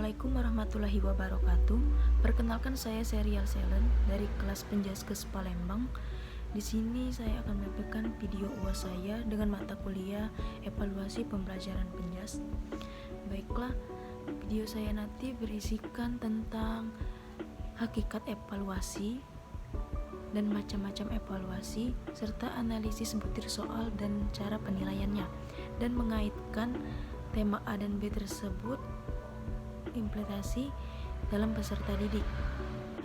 Assalamualaikum warahmatullahi wabarakatuh. Perkenalkan, saya Serial Selen dari kelas Penjaskes Palembang. Di sini saya akan menyampaikan video UAS saya dengan mata kuliah evaluasi pembelajaran Penjas. Baiklah, video saya nanti berisikan tentang hakikat evaluasi dan macam-macam evaluasi serta analisis butir soal dan cara penilaiannya, dan mengaitkan tema A dan B tersebut implementasi dalam peserta didik.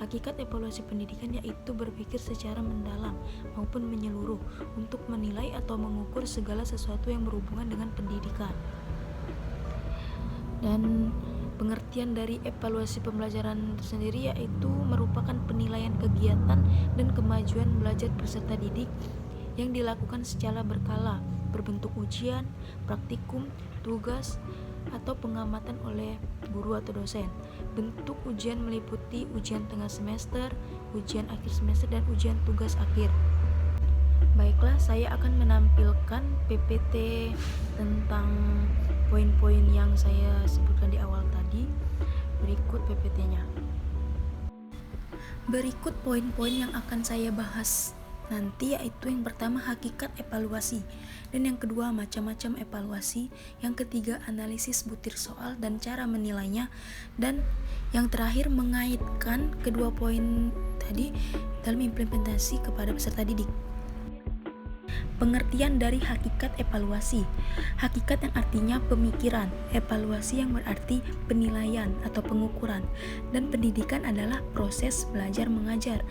Hakikat evaluasi pendidikan yaitu berpikir secara mendalam maupun menyeluruh untuk menilai atau mengukur segala sesuatu yang berhubungan dengan pendidikan. Dan pengertian dari evaluasi pembelajaran sendiri yaitu merupakan penilaian kegiatan dan kemajuan belajar peserta didik yang dilakukan secara berkala, berbentuk ujian, praktikum, tugas, atau pengamatan oleh guru atau dosen. Bentuk ujian meliputi ujian tengah semester, ujian akhir semester, dan ujian tugas akhir. Baiklah, saya akan menampilkan PPT tentang poin-poin yang saya sebutkan di awal tadi. Berikut PPT-nya. Berikut poin-poin yang akan saya bahas nanti, yaitu yang pertama hakikat evaluasi, dan yang kedua macam-macam evaluasi, yang ketiga analisis butir soal dan cara menilainya, dan yang terakhir mengaitkan kedua poin tadi dalam implementasi kepada peserta didik. Pengertian dari hakikat evaluasi. Hakikat yang artinya pemikiran, evaluasi yang berarti penilaian atau pengukuran, dan pendidikan adalah proses belajar mengajar.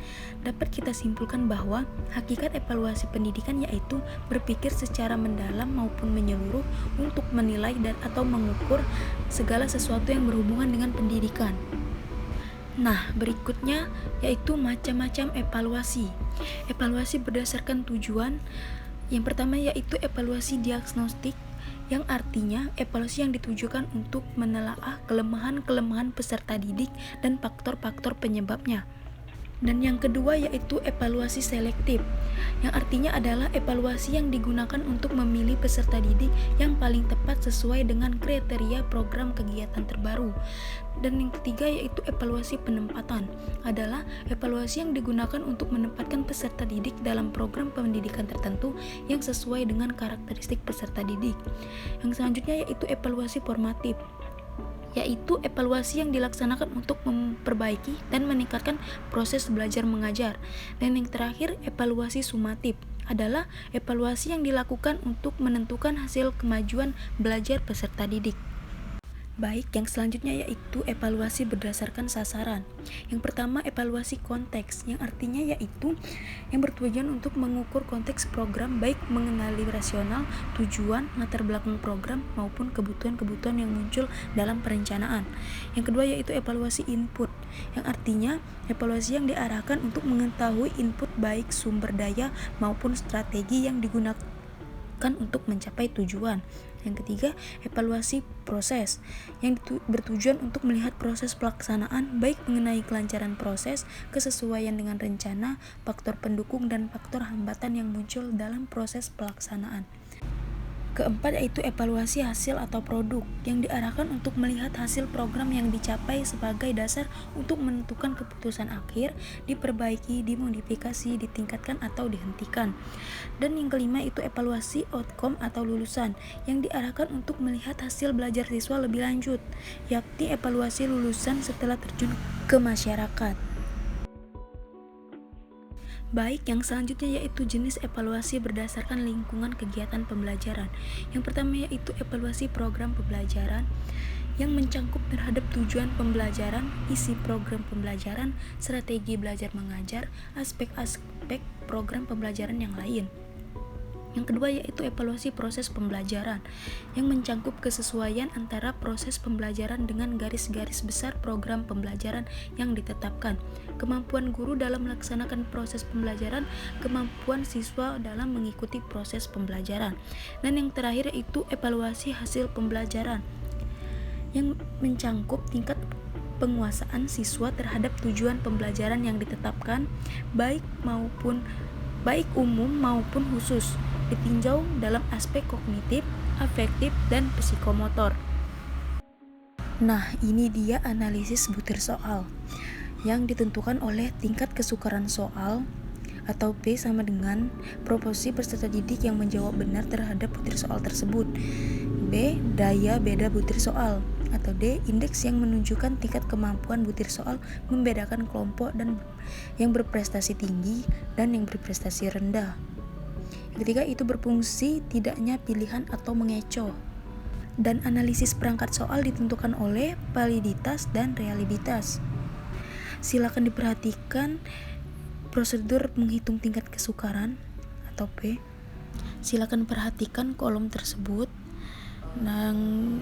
Dapat kita simpulkan bahwa hakikat evaluasi pendidikan yaitu berpikir secara mendalam maupun menyeluruh untuk menilai dan atau mengukur segala sesuatu yang berhubungan dengan pendidikan. Nah, berikutnya yaitu macam-macam evaluasi. Evaluasi berdasarkan tujuan. Yang pertama yaitu evaluasi diagnostik, yang artinya evaluasi yang ditujukan untuk menelaah kelemahan-kelemahan peserta didik dan faktor-faktor penyebabnya. Dan yang kedua yaitu evaluasi selektif, yang artinya adalah evaluasi yang digunakan untuk memilih peserta didik yang paling tepat sesuai dengan kriteria program kegiatan terbaru. Dan yang ketiga yaitu evaluasi penempatan, adalah evaluasi yang digunakan untuk menempatkan peserta didik dalam program pendidikan tertentu yang sesuai dengan karakteristik peserta didik. Yang selanjutnya yaitu evaluasi formatif, yaitu evaluasi yang dilaksanakan untuk memperbaiki dan meningkatkan proses belajar mengajar. Dan yang terakhir evaluasi sumatif, adalah evaluasi yang dilakukan untuk menentukan hasil kemajuan belajar peserta didik. Baik, yang selanjutnya yaitu evaluasi berdasarkan sasaran. Yang pertama evaluasi konteks, yang artinya yaitu yang bertujuan untuk mengukur konteks program, baik mengenali rasional, tujuan, latar belakang program, maupun kebutuhan-kebutuhan yang muncul dalam perencanaan. Yang kedua yaitu evaluasi input, yang artinya evaluasi yang diarahkan untuk mengetahui input baik sumber daya maupun strategi yang digunakan untuk mencapai tujuan. Yang ketiga, evaluasi proses, yang bertujuan untuk melihat proses pelaksanaan baik mengenai kelancaran proses, kesesuaian dengan rencana, faktor pendukung, dan faktor hambatan yang muncul dalam proses pelaksanaan. Keempat yaitu evaluasi hasil atau produk, yang diarahkan untuk melihat hasil program yang dicapai sebagai dasar untuk menentukan keputusan akhir, diperbaiki, dimodifikasi, ditingkatkan, atau dihentikan. Dan yang kelima itu evaluasi outcome atau lulusan, yang diarahkan untuk melihat hasil belajar siswa lebih lanjut, yakni evaluasi lulusan setelah terjun ke masyarakat. Baik, yang selanjutnya yaitu jenis evaluasi berdasarkan lingkungan kegiatan pembelajaran. Yang pertama yaitu evaluasi program pembelajaran, yang mencangkup terhadap tujuan pembelajaran, isi program pembelajaran, strategi belajar mengajar, aspek-aspek program pembelajaran yang lain. Yang kedua yaitu evaluasi proses pembelajaran, yang mencangkup kesesuaian antara proses pembelajaran dengan garis-garis besar program pembelajaran yang ditetapkan, kemampuan guru dalam melaksanakan proses pembelajaran, kemampuan siswa dalam mengikuti proses pembelajaran. Dan yang terakhir yaitu evaluasi hasil pembelajaran, yang mencangkup tingkat penguasaan siswa terhadap tujuan pembelajaran yang ditetapkan, baik umum maupun khusus, ditinjau dalam aspek kognitif, afektif, dan psikomotor. Nah, ini dia analisis butir soal yang ditentukan oleh tingkat kesukaran soal atau P sama dengan proporsi peserta didik yang menjawab benar terhadap butir soal tersebut. B. Daya beda butir soal. Atau D. Indeks yang menunjukkan tingkat kemampuan butir soal membedakan kelompok dan yang berprestasi tinggi dan yang berprestasi rendah. Yang ketiga itu berfungsi tidaknya pilihan atau mengecoh. Dan analisis perangkat soal ditentukan oleh validitas dan reliabilitas. Silakan diperhatikan prosedur menghitung tingkat kesukaran atau P. Silakan perhatikan kolom tersebut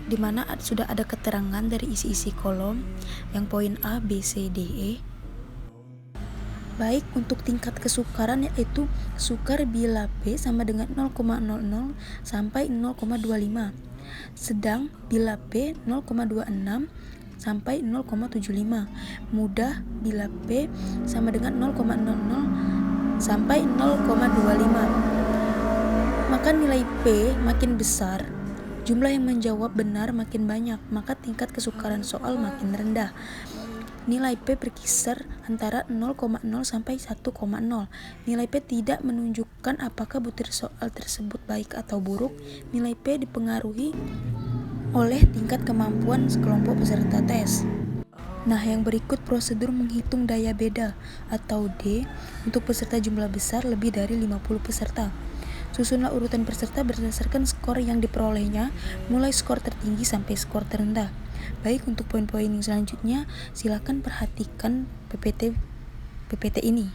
di mana sudah ada keterangan dari isi-isi kolom yang poin A, B, C, D, E. Baik untuk tingkat kesukaran yaitu sukar bila P sama dengan 0,00 sampai 0,25. Sedang bila P 0,26 sampai 0,75. Mudah bila P sama dengan 0,00 sampai 0,25. Maka nilai P makin besar, jumlah yang menjawab benar makin banyak, maka tingkat kesukaran soal makin rendah. Nilai P berkisar antara 0,0 sampai 1,0. Nilai P tidak menunjukkan apakah butir soal tersebut baik atau buruk. Nilai P dipengaruhi oleh tingkat kemampuan sekelompok peserta tes. Nah, yang berikut prosedur menghitung daya beda atau D untuk peserta jumlah besar lebih dari 50 peserta. Susunlah urutan peserta berdasarkan skor yang diperolehnya, mulai skor tertinggi sampai skor terendah. Baik, untuk poin-poin yang selanjutnya, silakan perhatikan PPT ini.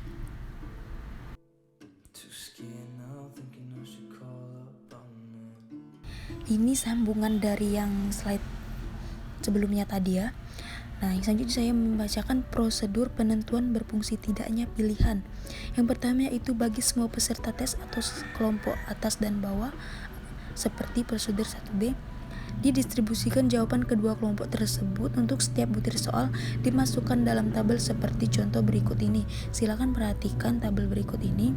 Ini sambungan dari yang slide sebelumnya tadi ya. Nah, yang selanjutnya saya membacakan prosedur penentuan berfungsi tidaknya pilihan. Yang pertama yaitu bagi semua peserta tes atau kelompok atas dan bawah seperti prosedur 1B. Didistribusikan jawaban kedua kelompok tersebut untuk setiap butir soal dimasukkan dalam tabel seperti contoh berikut ini. Silakan perhatikan tabel berikut ini.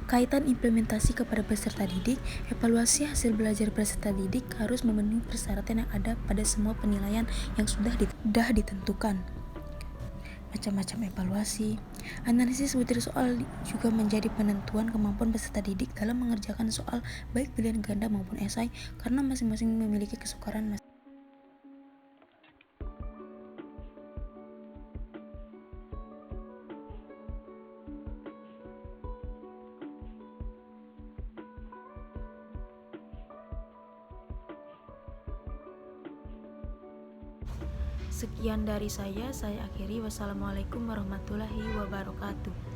Kaitan implementasi kepada peserta didik, evaluasi hasil belajar peserta didik harus memenuhi persyaratan yang ada pada semua penilaian yang sudah ditentukan. Macam-macam evaluasi. Analisis butir soal juga menjadi penentuan kemampuan peserta didik dalam mengerjakan soal baik pilihan ganda maupun esai karena masing-masing memiliki kesukaran masing. Sekian dari saya akhiri. Wassalamualaikum warahmatullahi wabarakatuh.